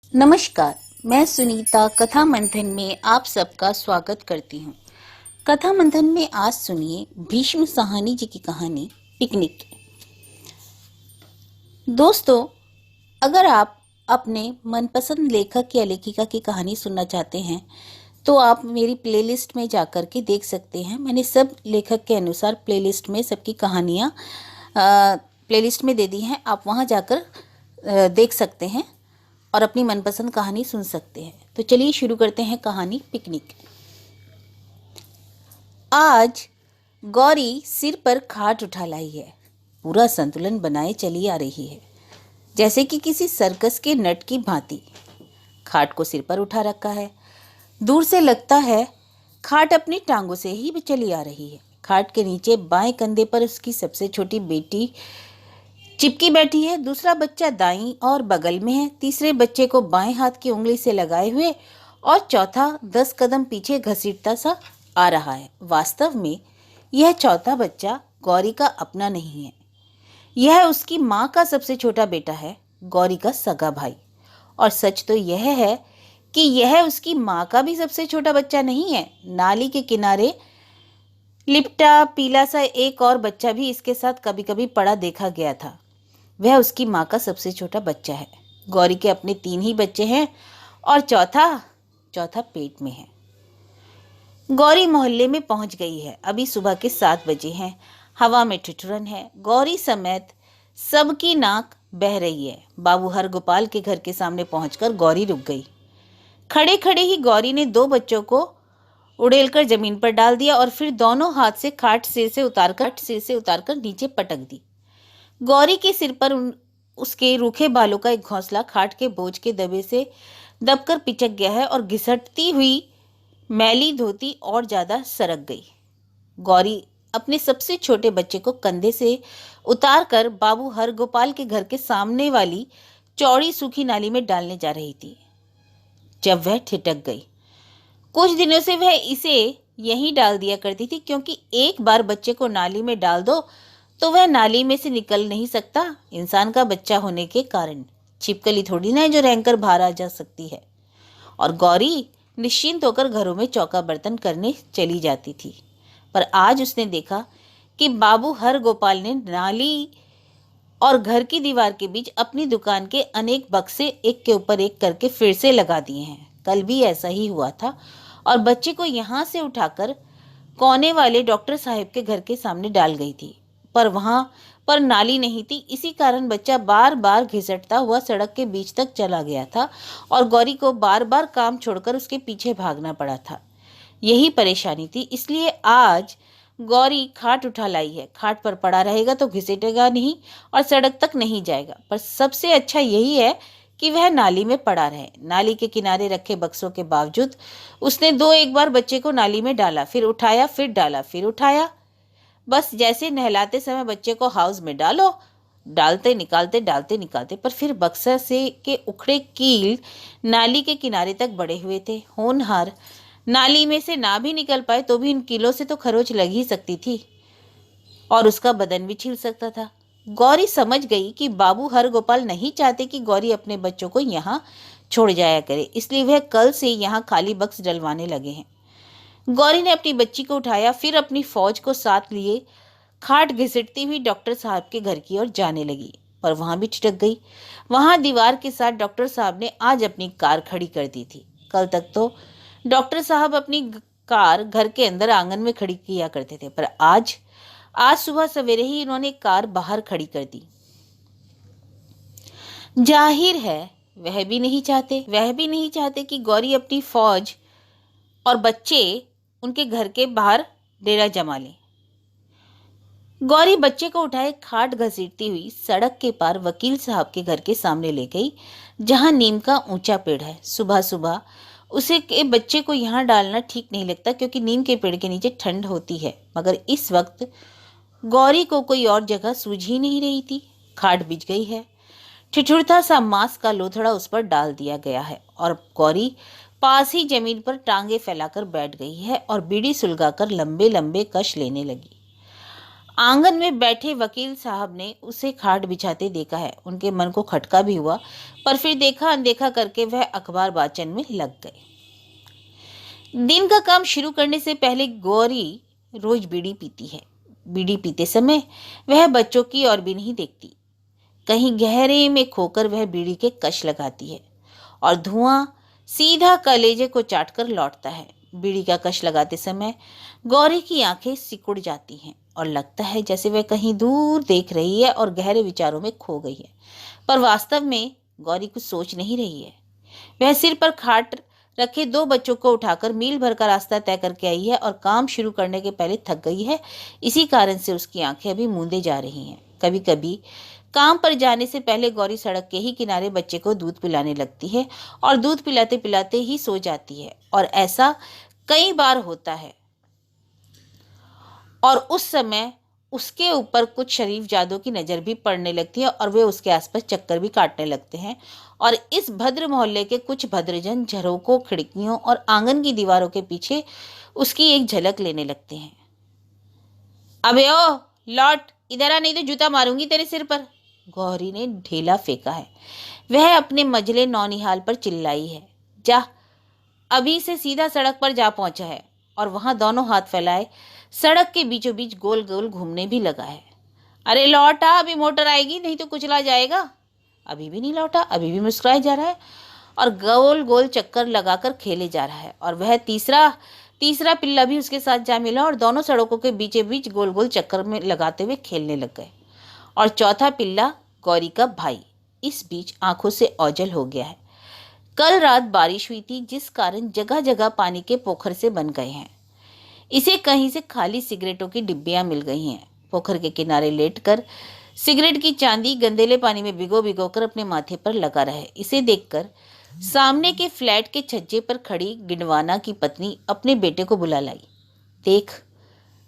नमस्कार, मैं सुनीता कथा मंथन में आप सबका स्वागत करती हूँ। कथा मंथन में आज सुनिए भीष्म साहनी जी की कहानी पिकनिक। दोस्तों, अगर आप अपने मनपसंद लेखक या लेखिका की कहानी सुनना चाहते हैं तो आप मेरी प्लेलिस्ट में जाकर के देख सकते हैं। मैंने सब लेखक के अनुसार प्लेलिस्ट में सबकी कहानियाँ प्लेलिस्ट में दे दी हैं। आप वहाँ जाकर देख सकते हैं और अपनी मनपसंद कहानी सुन सकते हैं। तो चलिए शुरू करते हैं कहानी पिकनिक। आज गौरी सिर पर खाट उठा लाई है, पूरा संतुलन बनाए चली आ रही है, जैसे कि किसी सर्कस के नट की भांति। खाट को सिर पर उठा रखा है। दूर से लगता है खाट अपनी टांगों से ही चली आ रही है। खाट के नीचे बाएं कंधे पर उसकी सबसे छोटी बेटी चिपकी बैठी है। दूसरा बच्चा दाईं और बगल में है। तीसरे बच्चे को बाएं हाथ की उंगली से लगाए हुए और चौथा 10 कदम पीछे घसीटता सा आ रहा है। वास्तव में यह चौथा बच्चा गौरी का अपना नहीं है। यह उसकी माँ का सबसे छोटा बेटा है, गौरी का सगा भाई। और सच तो यह है कि यह उसकी माँ का भी सबसे छोटा बच्चा नहीं है। नाली के किनारे लिपटा पीला सा एक और बच्चा भी इसके साथ कभी कभी पड़ा देखा गया था। वह उसकी माँ का सबसे छोटा बच्चा है। गौरी के अपने 3 ही बच्चे हैं और चौथा पेट में है। गौरी मोहल्ले में पहुंच गई है। अभी सुबह के 7 बजे हैं। हवा में ठिठुरन है। गौरी समेत सबकी नाक बह रही है। बाबू हरगोपाल के घर के सामने पहुंचकर गौरी रुक गई। खड़े खड़े ही गौरी ने 2 बच्चों को उड़ेलकर जमीन पर डाल दिया और फिर दोनों हाथ से खाट सिर से उतारकर नीचे पटक दी। गौरी के सिर पर उसके रूखे बालों का एक घोंसला खाट के बोझ के दबे से दबकर पिचक गया है और घिसटती हुई मैली धोती और ज्यादा सरक गई। गौरी अपने सबसे छोटे बच्चे को कंधे से उतारकर बाबू हरगोपाल के घर के सामने वाली चौड़ी सूखी नाली में डालने जा रही थी जब वह ठिठक गई। कुछ दिनों से वह इसे यहीं डाल दिया करती थी, क्योंकि एक बार बच्चे को नाली में डाल दो तो वह नाली में से निकल नहीं सकता। इंसान का बच्चा होने के कारण छिपकली थोड़ी ना है जो रहकर बाहर आ जा सकती है। और गौरी निश्चिंत होकर घरों में चौका बर्तन करने चली जाती थी। पर आज उसने देखा कि बाबू हरगोपाल ने नाली और घर की दीवार के बीच अपनी दुकान के अनेक बक्से एक के ऊपर एक करके फिर से लगा दिए हैं। कल भी ऐसा ही हुआ था और बच्चे को यहाँ से उठाकर कोने वाले डॉक्टर साहब के घर के सामने डाल गई थी, पर वहां पर नाली नहीं थी। इसी कारण बच्चा बार बार घिसटता हुआ सड़क के बीच तक चला गया था और गौरी को बार बार काम छोड़कर उसके पीछे भागना पड़ा था। यही परेशानी थी, इसलिए आज गौरी खाट उठा लाई है। खाट पर पड़ा रहेगा तो घिसेटेगा नहीं और सड़क तक नहीं जाएगा। पर सबसे अच्छा यही है कि वह नाली में पड़ा रहे। नाली के किनारे रखे बक्सों के बावजूद उसने एक बार बच्चे को नाली में डाला, फिर उठाया, फिर डाला, फिर उठाया। बस जैसे नहलाते समय बच्चे को हाउस में डालो, डालते निकालते, पर फिर बक्सा से के उखड़े कील नाली के किनारे तक बढ़े हुए थे। होनहार नाली में से ना भी निकल पाए तो भी इन कीलों से तो खरोच लग ही सकती थी और उसका बदन भी छिल सकता था। गौरी समझ गई कि बाबू हरगोपाल नहीं चाहते कि गौरी अपने बच्चों को यहाँ छोड़ जाया करे, इसलिए वह कल से यहाँ खाली बक्स डलवाने लगे हैं। गौरी ने अपनी बच्ची को उठाया, फिर अपनी फौज को साथ लिए खाट घिसटती हुई डॉक्टर साहब के घर की ओर जाने लगी, पर वहां भी ठिठक गई। वहां दीवार के साथ डॉक्टर साहब ने आज अपनी कार खड़ी कर दी थी। कल तक तो डॉक्टर साहब अपनी कार घर के अंदर आंगन में खड़ी किया करते थे, पर आज सुबह सवेरे ही इन्होंने कार बाहर खड़ी कर दी। जाहिर है वह भी नहीं चाहते कि गौरी अपनी फौज और बच्चे उनके घर के बाहर डेरा जमा लें। गौरी बच्चे को उठाए खाट घसीटती हुई सड़क के पार वकील साहब के घर के सामने ले गई, जहां नीम का ऊंचा पेड़ है। सुबह सुबह उसे के बच्चे को यहाँ डालना ठीक नहीं लगता, क्योंकि नीम के पेड़ के नीचे ठंड होती है। मगर इस वक्त गौरी को कोई और जगह सूझ ही नहीं रही थी। खाट बिछ गई है। ठिठुरता सा मांस का लोथड़ा उस पर डाल दिया गया है और गौरी पास ही जमीन पर टांगे फैलाकर बैठ गई है और बीड़ी सुलगाकर लंबे लंबे कश लेने लगी। आंगन में बैठे वकील साहब ने उसे खाट बिछाते देखा है। उनके मन को खटका भी हुआ, पर फिर देखा अनदेखा करके वह अखबार वाचन में लग गए। दिन का काम शुरू करने से पहले गौरी रोज बीड़ी पीती है। बीड़ी पीते समय वह बच्चों की ओर भी नहीं देखती। कहीं गहरे में खोकर वह बीड़ी के कश लगाती है और धुआं सीधा कलेजे को चाटकर लौटता है। बीड़ी का कश लगाते समय गौरी की आंखें सिकुड़ जाती हैं और लगता है जैसे वह कहीं दूर देख रही है और गहरे विचारों में खो गई है। पर वास्तव में गौरी कुछ सोच नहीं रही है। वह सिर पर खाट रखे दो बच्चों को उठाकर मील भर का रास्ता तय करके आई है और काम शुरू करने के पहले थक गई है। इसी कारण से उसकी आंखें अभी मूंदे जा रही हैं। कभी कभी काम पर जाने से पहले गौरी सड़क के ही किनारे बच्चे को दूध पिलाने लगती है और दूध पिलाते पिलाते ही सो जाती है। और ऐसा कई बार होता है और उस समय उसके ऊपर कुछ शरीफ जादू की नज़र भी पड़ने लगती है और वे उसके आसपास चक्कर भी काटने लगते हैं। और इस भद्र मोहल्ले के कुछ भद्रजन झरोकों, खिड़कियों और आंगन की दीवारों के पीछे उसकी एक झलक लेने लगते हैं। अबे ओ लौट, इधर आ, नहीं तो जूता मारूंगी तेरे सिर पर। गौरी ने ढेला फेंका है। वह अपने मझले नौनिहाल पर चिल्लाई है। जा, अभी से सीधा सड़क पर जा पहुंचा है और वहां दोनों हाथ फैलाए सड़क के बीचों बीच गोल गोल घूमने भी लगा है। अरे लौटा, अभी मोटर आएगी, नहीं तो कुचला जाएगा। अभी भी नहीं लौटा, अभी भी मुस्कुराए जा रहा है और गोल गोल चक्कर लगाकर खेले जा रहा है। और वह तीसरा पिल्ला भी उसके साथ जा मिला और दोनों सड़कों के बीचे बीच गोल गोल चक्कर में लगाते हुए खेलने लग गए। और चौथा पिल्ला, गौरी का भाई, इस बीच आंखों से ओझल हो गया है। कल रात बारिश हुई थी, जिस कारण जगह जगह पानी के पोखर से बन गए हैं। इसे कहीं से खाली सिगरेटों की डिब्बियां मिल गई हैं। पोखर के किनारे लेटकर सिगरेट की चांदी गंदेले पानी में भिगो भिगो कर अपने माथे पर लगा रहे। इसे देखकर सामने के फ्लैट के छज्जे पर खड़ी गिंडवाना की पत्नी अपने बेटे को बुला लाई।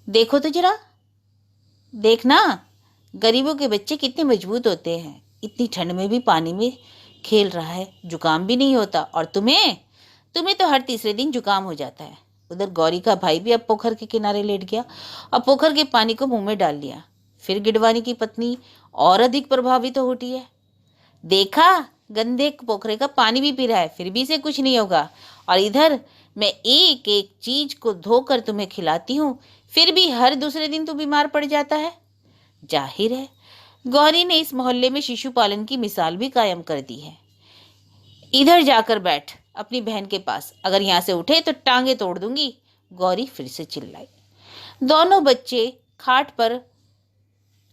देखो तो जरा, देखना गरीबों के बच्चे कितने मजबूत होते हैं। इतनी ठंड में भी पानी में खेल रहा है, जुकाम भी नहीं होता। और तुम्हें तो हर तीसरे दिन जुकाम हो जाता है। उधर गौरी का भाई भी अब पोखर के किनारे लेट गया और पोखर के पानी को मुंह में डाल लिया। फिर गिडवानी की पत्नी और अधिक प्रभावित हो उठी है। देखा, गंदे पोखरे का पानी भी पी रहा है, फिर भी इसे कुछ नहीं होगा। और इधर मैं एक एक चीज को धोकर तुम्हें खिलाती हूँ, फिर भी हर दूसरे दिन तू बीमार पड़ जाता है। जाहिर है गौरी ने इस मोहल्ले में शिशु पालन की मिसाल भी कायम कर दी है। इधर जाकर बैठ अपनी बहन के पास, अगर यहाँ से उठे तो टांगे तोड़ दूंगी। गौरी फिर से चिल्लाई। दोनों बच्चे खाट पर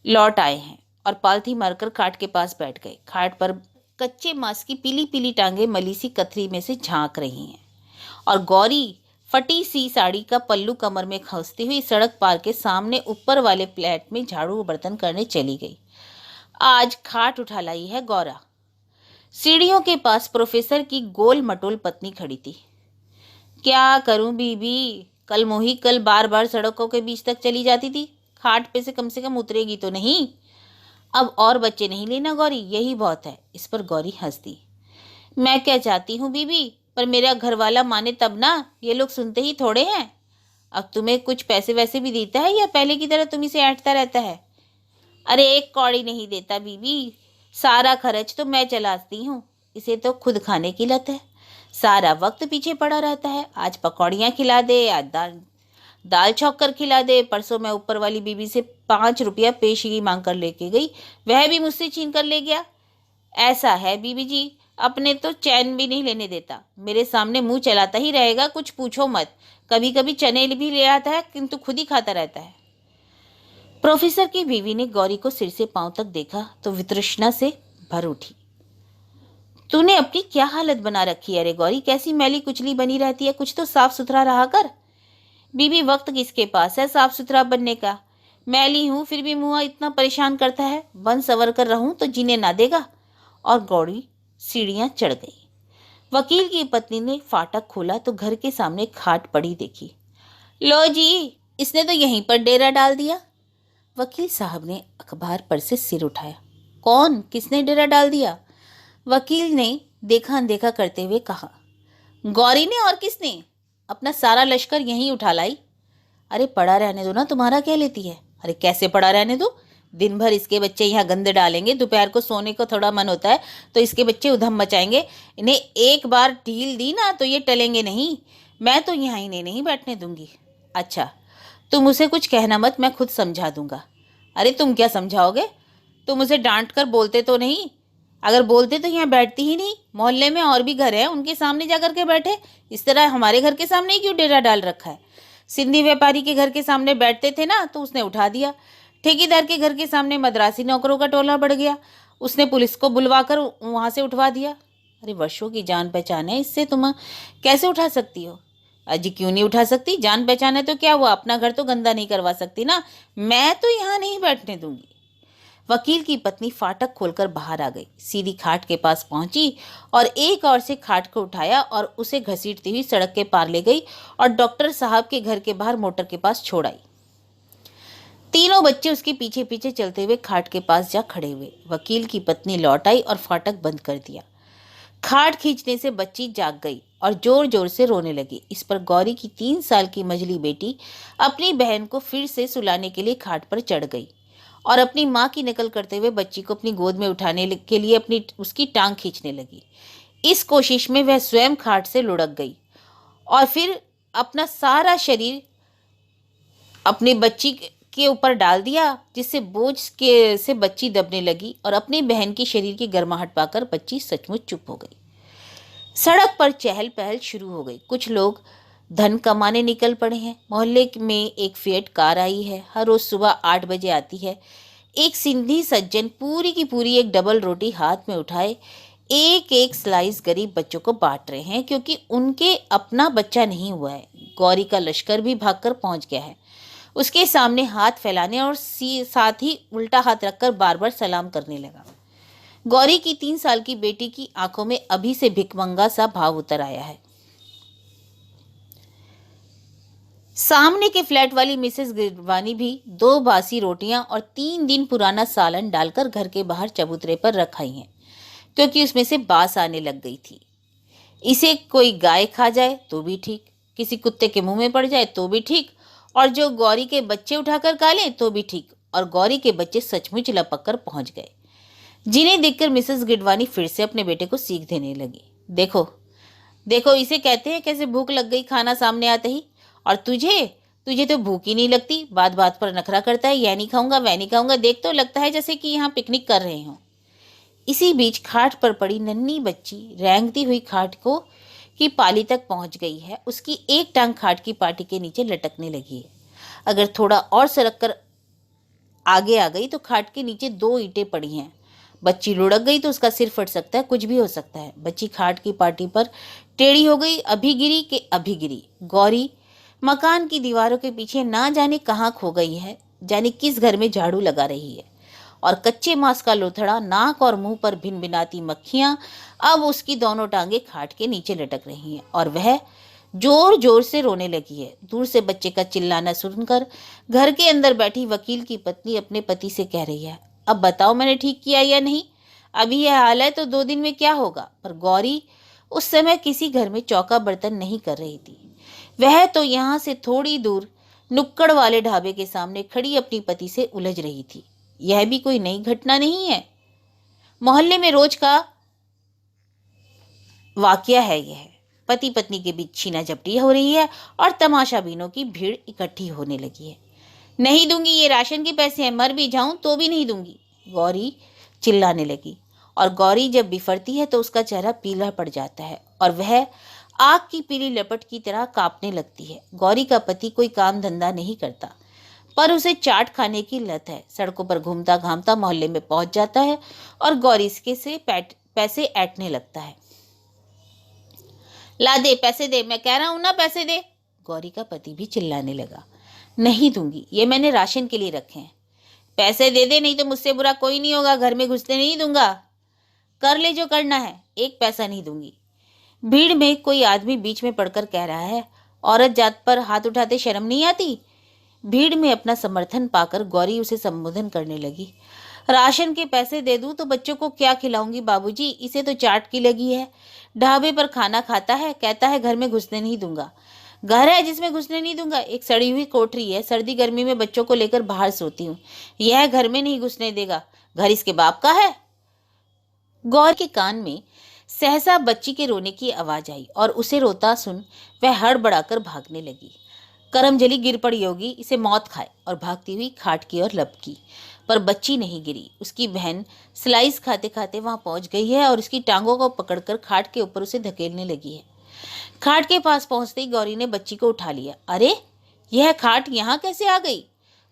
लौट आए हैं और पालथी मारकर खाट के पास बैठ गए। खाट पर कच्चे मांस की पीली पीली टांगे मलीसी कतरी में से झांक रही हैं और गौरी फटी सी साड़ी का पल्लू कमर में खसती हुई सड़क पार के सामने ऊपर वाले फ्लैट में झाड़ू बर्तन करने चली गई। आज खाट उठा लाई है गौरा। सीढ़ियों के पास प्रोफेसर की गोल मटोल पत्नी खड़ी थी। क्या करूं बीबी, कल बार बार सड़कों के बीच तक चली जाती थी, खाट पे से कम उतरेगी तो नहीं। अब और बच्चे नहीं लेना गौरी, यही बहुत है। इस पर गौरी हंस दी। मैं क्या चाहती हूँ बीबी, पर मेरा घर वाला माने तब ना, ये लोग सुनते ही थोड़े हैं। अब तुम्हें कुछ पैसे वैसे भी देता है या पहले की तरह तुम इसे ऐंठता रहता है। अरे एक कौड़ी नहीं देता बीबी, सारा खर्च तो मैं चलाती हूँ। इसे तो खुद खाने की लत है, सारा वक्त पीछे पड़ा रहता है। आज पकौड़ियाँ खिला दे, आज दाल छौंक खिला दे। परसों मैं ऊपर वाली बीबी से 5 रुपया पेशगी मांग कर लेके गई, वह भी मुझसे छीन कर ले गया। ऐसा है बीबी जी, अपने तो चैन भी नहीं लेने देता, मेरे सामने मुंह चलाता ही रहेगा, कुछ पूछो मत। कभी कभी चने भी ले आता है, किंतु खुद ही खाता रहता है। प्रोफेसर की बीवी ने गौरी को सिर से पांव तक देखा तो वितृष्णा से भर उठी। तूने अपनी क्या हालत बना रखी है रे गौरी, कैसी मैली कुचली बनी रहती है, कुछ तो साफ सुथरा रहा कर। बीबी वक्त किसके पास है साफ सुथरा बनने का, मैली हूं फिर भी मुंह इतना परेशान करता है, बन सवर कर रहूं तो जीने ना देगा। और गौरी सीढ़ियां चढ़ गई। वकील की पत्नी ने फाटक खोला तो घर के सामने खाट पड़ी देखी। लो जी, इसने तो यहीं पर डेरा डाल दिया। वकील साहब ने अखबार पर से सिर उठाया। कौन, किसने डेरा डाल दिया? वकील ने देखा अनदेखा करते हुए कहा। गौरी ने, और किसने? अपना सारा लश्कर यहीं उठा लाई। अरे पड़ा रहने दो ना, तुम्हारा क्या लेती है। अरे कैसे पड़ा रहने दो, दिन भर इसके बच्चे यहाँ गंद डालेंगे, दोपहर को सोने को थोड़ा मन होता है तो इसके बच्चे उधम मचाएंगे। इन्हें एक बार ढील दी ना तो ये टलेंगे नहीं। मैं तो यहाँ इन्हें नहीं बैठने दूंगी। अच्छा, तुम उसे कुछ कहना मत, मैं खुद समझा दूंगा। अरे तुम क्या समझाओगे? तुम उसे डांट कर बोलते तो नहीं? अगर बोलते तो यहाँ बैठती ही नहीं। मोहल्ले में और भी घर हैं, उनके सामने जा कर के बैठे। इस तरह हमारे घर के सामने ही क्यों डेरा डाल रखा है? सिंधी व्यापारी के घर के सामने बैठते थे ना तो उसने उठा दिया। ठेकेदार के घर के सामने मद्रासी नौकरों का टोला बढ़ गया, उसने पुलिस को बुलवाकर वहां से उठवा दिया। अरे वर्षों की जान पहचान है, इससे तुम कैसे उठा सकती हो? अजी क्यों नहीं उठा सकती? जान पहचान है तो क्या हुआ, अपना घर तो गंदा नहीं करवा सकती ना। मैं तो यहाँ नहीं बैठने दूंगी। वकील की पत्नी फाटक खोलकर बाहर आ गई, सीधी खाट के पास पहुंची और एक और से खाट को उठाया और उसे घसीटती हुई सड़क के पार ले गई और डॉक्टर साहब के घर के बाहर मोटर के पास छोड़ आई। तीनों बच्चे उसके पीछे पीछे चलते हुए खाट के पास जा खड़े हुए। वकील की पत्नी लौट आई और फाटक बंद कर दिया। खाट खींचने से बच्ची जाग गई और जोर जोर से रोने लगी। इस पर गौरी की 3 साल की मझली बेटी अपनी बहन को फिर से सुलाने के लिए खाट पर चढ़ गई और अपनी माँ की नकल करते हुए बच्ची को अपनी गोद में उठाने के लिए उसकी टांग खींचने लगी। इस कोशिश में वह स्वयं खाट से लुढ़क गई और फिर अपना सारा शरीर अपनी बच्ची के ऊपर डाल दिया, जिससे बोझ के से बच्ची दबने लगी और अपनी बहन की शरीर की गर्माहट पाकर बच्ची सचमुच चुप हो गई। सड़क पर चहल पहल शुरू हो गई। कुछ लोग धन कमाने निकल पड़े हैं। मोहल्ले में एक फिएट कार आई है, हर रोज सुबह 8 बजे आती है। एक सिंधी सज्जन पूरी की पूरी एक डबल रोटी हाथ में उठाए एक एक स्लाइस गरीब बच्चों को बांट रहे हैं, क्योंकि उनके अपना बच्चा नहीं हुआ है। गौरी का लश्कर भी भागकर पहुंच गया है। उसके सामने हाथ फैलाने और साथ ही उल्टा हाथ रखकर बार बार सलाम करने लगा। गौरी की 3 साल की बेटी की आंखों में अभी से भिखमंगा सा भाव उतर आया है। सामने के फ्लैट वाली मिसेस गिरवानी भी 2 बासी रोटियां और 3 दिन पुराना सालन डालकर घर के बाहर चबूतरे पर रखाई हैं, क्योंकि उसमें से बास आने लग गई थी। इसे कोई गाय खा जाए तो भी ठीक, किसी कुत्ते के मुंह में पड़ जाए तो भी ठीक, और जो गौरी के बच्चे उठाकर खा ले तो भी ठीक। और गौरी के बच्चे सचमुच लपक कर पहुंच गए, जिन्हें देखकर मिसेस गिडवानी फिर से अपने बेटे को सीख देने लगी। देखो देखो, इसे कहते हैं कैसे भूख लग गई खाना सामने आते ही। और तुझे तुझे तो भूख ही नहीं लगती, बात बात पर नखरा करता है, यह नहीं खाऊंगा वह नहीं खाऊंगा। देख तो लगता है जैसे कि यहाँ पिकनिक कर रहे हो। इसी बीच खाट पर पड़ी नन्ही बच्ची रेंगती हुई खाट को की पाली तक पहुंच गई है। उसकी एक टांग खाट की पाटी के नीचे लटकने लगी है। अगर थोड़ा और सरक कर आगे आ गई तो खाट के नीचे 2 ईंटें पड़ी हैं। बच्ची लुढ़क गई तो उसका सिर फट सकता है, कुछ भी हो सकता है। बच्ची खाट की पाटी पर टेढ़ी हो गई, अभी गिरी कि अभी गिरी। गौरी मकान की दीवारों के पीछे ना जाने कहाँ खो गई है, जाने किस घर में झाड़ू लगा रही है। और कच्चे मांस का लोथड़ा, नाक और मुंह पर भिन भिनाती मक्खियां अब उसकी दोनों टांगे खाट के नीचे लटक रही हैं और वह जोर जोर से रोने लगी है। दूर से बच्चे का चिल्लाना सुनकर घर के अंदर बैठी वकील की पत्नी अपने पति से कह रही है, अब बताओ मैंने ठीक किया या नहीं? अभी यह हाल है तो 2 दिन में क्या होगा? पर गौरी उस समय किसी घर में चौका बर्तन नहीं कर रही थी। वह तो यहाँ से थोड़ी दूर नुक्कड़ वाले ढाबे के सामने खड़ी अपनी पति से उलझ रही थी। यह भी कोई नई घटना नहीं है, मोहल्ले में रोज का वाकया है। यह पति पत्नी के बीच छीना झपटी हो रही है और तमाशा बीनों की भीड़ इकट्ठी होने लगी है। नहीं दूंगी, ये राशन के पैसे हैं, मर भी जाऊं तो भी नहीं दूंगी, गौरी चिल्लाने लगी। और गौरी जब बिफरती है तो उसका चेहरा पीला पड़ जाता है और वह आग की पीली लपट की तरह कांपने लगती है। गौरी का पति कोई काम धंधा नहीं करता, पर उसे चाट खाने की लत है। सड़कों पर घूमता घामता मोहल्ले में पहुंच जाता है और गौरी इसके से पैसे ऐंठने लगता है। ला दे पैसे दे, मैं कह रहा हूं ना पैसे दे। गौरी का पति भी चिल्लाने लगा, नहीं दूंगी, ये मैंने राशन के लिए रखे हैं, पैसे दे दे, नहीं तो मुझसे बुरा कोई नहीं होगा, घर में घुसने नहीं दूंगा। कर ले जो करना है, 1 पैसा नहीं दूंगी। भीड़ में कोई आदमी बीच में पड़कर कह रहा है, औरत जात पर हाथ उठाते शर्म नहीं आती? भीड़ में अपना समर्थन पाकर गौरी उसे संबोधन करने लगी, राशन के पैसे दे दूं तो बच्चों को क्या खिलाऊंगी बाबूजी, इसे तो चाट की लगी है, ढाबे पर खाना खाता है, कहता है घर में घुसने नहीं दूंगा। घर है जिसमें घुसने नहीं दूंगा। एक सड़ी हुई कोठरी है, सर्दी गर्मी में बच्चों को लेकर बाहर सोती हूँ। यह घर में नहीं घुसने देगा। घर इसके बाप का है। गौर के कान में सहसा बच्ची के रोने की आवाज आई और उसे रोता सुन वह हड़बड़ाकर भागने लगी। करमजली गिर पड़ी होगी, इसे मौत खाए, और भागती हुई खाट की ओर लपकी। पर बच्ची नहीं गिरी। उसकी बहन स्लाइस खाते खाते वहां पहुंच गई है और उसकी टांगों को पकड़कर खाट के ऊपर उसे धकेलने लगी है। खाट के पास पहुंचते ही गौरी ने बच्ची को उठा लिया। अरे, यह खाट यहाँ कैसे आ गई?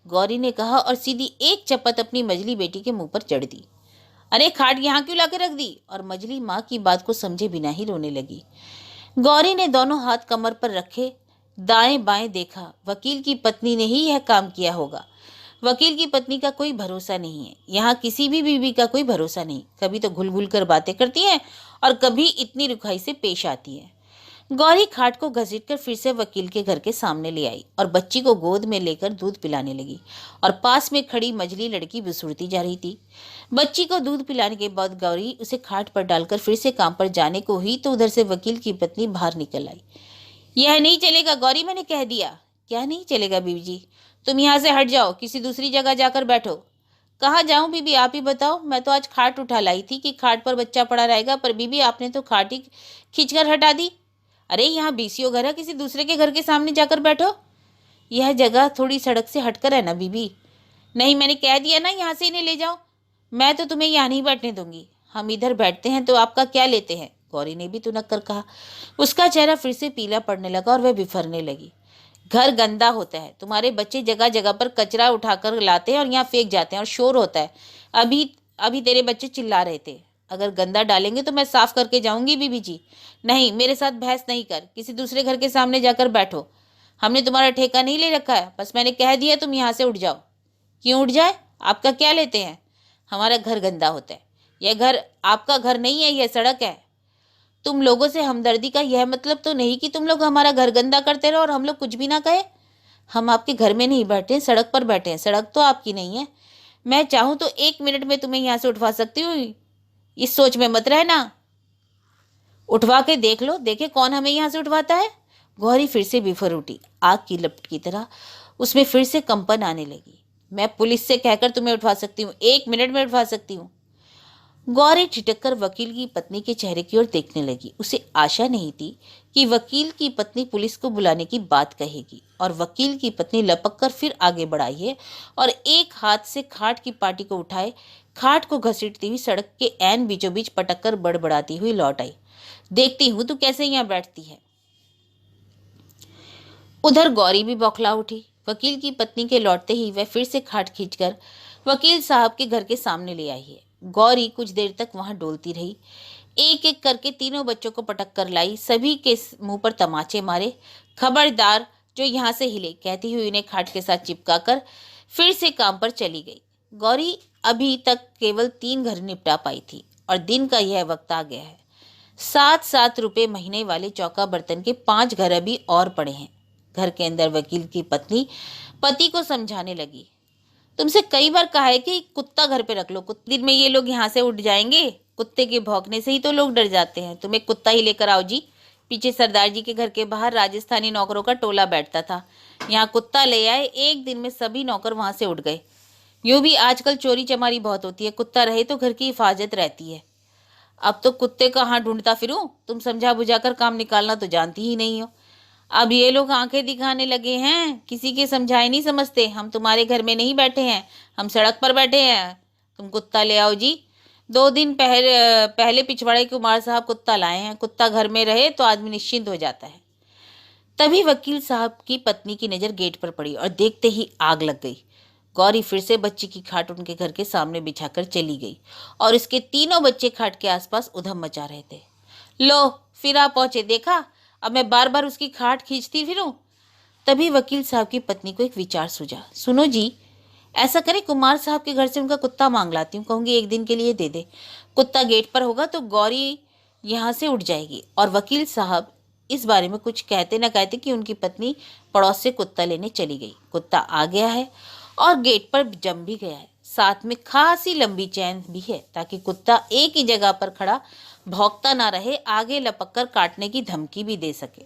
गौरी ने कहा और सीधी एक चपत अपनी मझली बेटी के मुंह पर चढ़ दी। अरे, खाट यहाँ क्यों लाकर रख दी? और मझली माँ की बात को समझे बिना ही रोने लगी। गौरी ने दोनों हाथ कमर पर रखे, दाएं बाएं देखा। वकील की पत्नी ने ही यह काम किया होगा। वकील की पत्नी का कोई भरोसा नहीं है। यहाँ किसी भी बीवी का कोई भरोसा नहीं। कभी तो घुल घुल कर बातें करती है और कभी इतनी रुखाई से पेश आती है। गौरी खाट को घसीटकर फिर से वकील के घर के सामने ले आई और बच्ची को गोद में लेकर दूध पिलाने लगी और पास में खड़ी मझली लड़की बिसुरती जा रही थी। बच्ची को दूध पिलाने के बाद गौरी उसे खाट पर डालकर फिर से काम पर जाने को हुई तो उधर से वकील की पत्नी बाहर निकल आई। यह नहीं चलेगा गौरी, मैंने कह दिया। क्या नहीं चलेगा बीवी जी? तुम यहाँ से हट जाओ, किसी दूसरी जगह जाकर बैठो। कहाँ जाऊं बीबी, आप ही बताओ। मैं तो आज खाट उठा लाई थी कि खाट पर बच्चा पड़ा रहेगा, पर बीबी आपने तो खाट ही खींचकर हटा दी। अरे, यहाँ बीसीओ घर है, किसी दूसरे के घर के सामने जाकर बैठो। यह जगह थोड़ी सड़क से हटकर है ना बीबी। नहीं, मैंने कह दिया ना, यहाँ से इन्हें ले जाओ। मैं तो तुम्हें यहाँ नहीं बैठने दूंगी। हम इधर बैठते हैं तो आपका क्या लेते हैं? गौरी ने भी तुनक कर कहा। उसका चेहरा फिर से पीला पड़ने लगा और वह बिफरने लगी। घर गंदा होता है। तुम्हारे बच्चे जगह जगह पर कचरा उठाकर लाते हैं और यहाँ फेंक जाते हैं और शोर होता है। अभी अभी तेरे बच्चे चिल्ला रहे थे। अगर गंदा डालेंगे तो मैं साफ करके जाऊंगी बीबी जी। नहीं, मेरे साथ बहस नहीं कर, किसी दूसरे घर के सामने जाकर बैठो। हमने तुम्हारा ठेका नहीं ले रखा है, बस मैंने कह दिया तुम यहाँ से उठ जाओ। क्यों उठ जाए? आपका क्या लेते हैं? हमारा घर गंदा होता है। यह घर आपका घर नहीं है, यह सड़क है। तुम लोगों से हमदर्दी का यह मतलब तो नहीं कि तुम लोग हमारा घर गंदा करते रहो और हम लोग कुछ भी ना कहे। हम आपके घर में नहीं बैठे, सड़क पर बैठे हैं। सड़क तो आपकी नहीं है। मैं चाहूँ तो 1 मिनट में तुम्हें यहाँ से उठवा सकती हूँ। इस सोच में मत रहना। उठवा के देख लो, देखे कौन हमें यहाँ से उठवाता है। गौरी फिर से बिफर उठी, आग की लपट की तरह उसमें फिर से कंपन आने लगी। मैं पुलिस से कहकर तुम्हें उठवा सकती हूँ, 1 मिनट में उठवा सकती हूँ। गौरी ठिठक वकील की पत्नी के चेहरे की ओर देखने लगी। उसे आशा नहीं थी कि वकील की पत्नी पुलिस को बुलाने की बात कहेगी, और वकील की पत्नी लपक कर फिर आगे बढ़ाई है और एक हाथ से खाट की पाटी को उठाए खाट को घसीटती हुई सड़क के ऐन बीचों बीच पटक कर बड़बड़ाती हुई लौट आई। देखती हूं तू कैसे यहाँ बैठती है। उधर गौरी भी बौखला उठी। वकील की पत्नी के लौटते ही वह फिर से खाट खींचकर वकील साहब के घर के सामने ले आई है। गौरी कुछ देर तक वहां डोलती रही, एक एक करके तीनों बच्चों को पटक कर लाई, सभी के मुंह पर तमाचे मारे। खबरदार जो यहाँ से हिले, कहती हुई उन्हें खाट के साथ चिपका कर फिर से काम पर चली गई। गौरी अभी तक केवल 3 घर निपटा पाई थी और दिन का यह वक्त आ गया है। 7-7 रुपए महीने वाले चौका बर्तन के 5 घर अभी और पड़े हैं। घर के अंदर वकील की पत्नी पति को समझाने लगी। तुमसे कई बार कहा है कि कुत्ता घर पे रख लो, कुछ दिन में ये लोग यहाँ से उठ जाएंगे। कुत्ते के भौंकने से ही तो लोग डर जाते हैं। तुम्हें कुत्ता ही लेकर आओ जी। पीछे सरदार जी के घर के बाहर राजस्थानी नौकरों का टोला बैठता था। यहाँ कुत्ता ले आए, एक दिन में सभी नौकर वहां से उठ गए। यूं भी आजकल चोरी चमारी बहुत होती है, कुत्ता रहे तो घर की हिफाजत रहती है। अब तो कुत्ते कहाँ ढूंढता फिरूं? तुम समझा बुझाकर काम निकालना तो जानती ही नहीं हो। अब ये लोग आंखें दिखाने लगे हैं, किसी के समझाए नहीं समझते। हम तुम्हारे घर में नहीं बैठे हैं, हम सड़क पर बैठे हैं। तुम कुत्ता ले आओ जी। 2 दिन पहले पिछवाड़े कुमार साहब कुत्ता लाए हैं। कुत्ता घर में रहे तो आदमी निश्चिंत हो जाता है। तभी वकील साहब की पत्नी की नजर गेट पर पड़ी और देखते ही आग लग गई। गौरी फिर से बच्ची की खाट उनके घर के सामने बिछाकर चली गई और इसके तीनों बच्चे खाट के आसपास उधम मचा रहे थे। लो, फिर आप पहुंचे, देखा? अब मैं बार बार उसकी खाट खींचती फिरूं। तभी वकील साहब की पत्नी को एक विचार सूझा। सुनो जी, ऐसा करें, कुमार साहब के घर से उनका कुत्ता मांग लाती हूँ। कहूंगी 1 दिन के लिए दे दे। कुत्ता गेट पर होगा तो गौरी यहाँ से उठ जाएगी। और वकील साहब इस बारे में कुछ कहते न कहते कि उनकी पत्नी पड़ोस से कुत्ता लेने चली गई। कुत्ता आ गया है और गेट पर जम भी गया है। साथ में खासी लंबी चैन भी है ताकि कुत्ता एक ही जगह पर खड़ा भौंकता ना रहे, आगे लपक कर काटने की धमकी भी दे सके।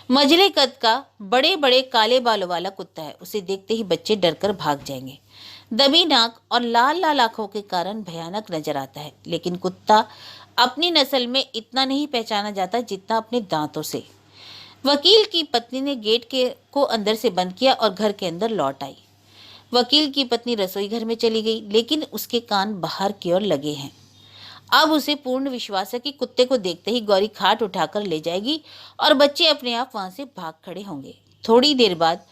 मझले कद का बड़े बड़े काले बालों वाला कुत्ता है। उसे देखते ही बच्चे डरकर भाग जाएंगे। दबी नाक और लाल लाल आंखों के कारण भयानक नजर आता है, लेकिन कुत्ता अपनी नस्ल में इतना नहीं पहचाना जाता जितना अपने दांतों से। वकील की पत्नी ने गेट के को अंदर से बंद किया और घर के अंदर लौट आई। वकील की पत्नी रसोई घर में चली गई, लेकिन उसके कान बाहर की ओर लगे हैं। अब उसे पूर्ण विश्वास है कि कुत्ते को देखते ही गौरी खाट उठाकर ले जाएगी और बच्चे अपने आप वहां से भाग खड़े होंगे। थोड़ी देर बाद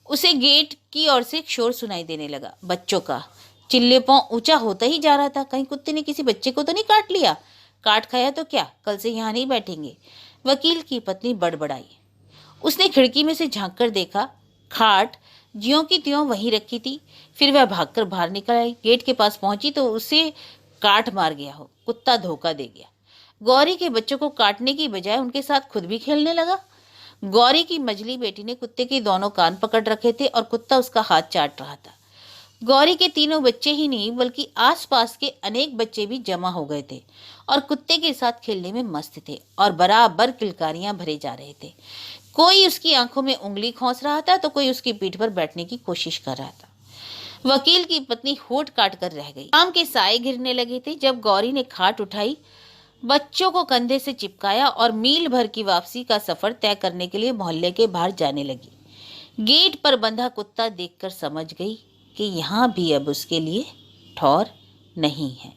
उसे गेट की ओर से शोर सुनाई देने लगा। बच्चों का चिल्ले पांव ऊंचा होता ही जा रहा था। कहीं कुत्ते ने किसी बच्चे को तो नहीं काट लिया? काट खाया तो क्या, कल से यहाँ नहीं बैठेंगे। वकील की पत्नी बड़बड़ाई। उसने खिड़की में से झांक कर देखा, खाट ज्यों की त्यों वहीं रखी थी। फिर वह भागकर बाहर निकल आई। गेट के पास पहुंची तो उसे काट मार गया हो। कुत्ता धोखा दे गया। गौरी के बच्चों को काटने की बजाय उनके साथ खुद भी खेलने लगा। गौरी की मझली बेटी ने कुत्ते के दोनों कान पकड़ रखे थे और कुत्ता उसका हाथ चाट रहा था। गौरी के तीनों बच्चे ही नहीं बल्कि आसपास के अनेक बच्चे भी जमा हो गए थे और कुत्ते के साथ खेलने में मस्त थे और बराबर किलकारियां भरे जा रहे थे। कोई उसकी आंखों में उंगली खोंस रहा था तो कोई उसकी पीठ पर बैठने की कोशिश कर रहा था। वकील की पत्नी होठ काट कर रह गई। शाम के साए गिरने लगे थे जब गौरी ने खाट उठाई, बच्चों को कंधे से चिपकाया और मील भर की वापसी का सफर तय करने के लिए मोहल्ले के बाहर जाने लगी। गेट पर बंधा कुत्ता देखकर समझ गई कि यहाँ भी अब उसके लिए ठौर नहीं है।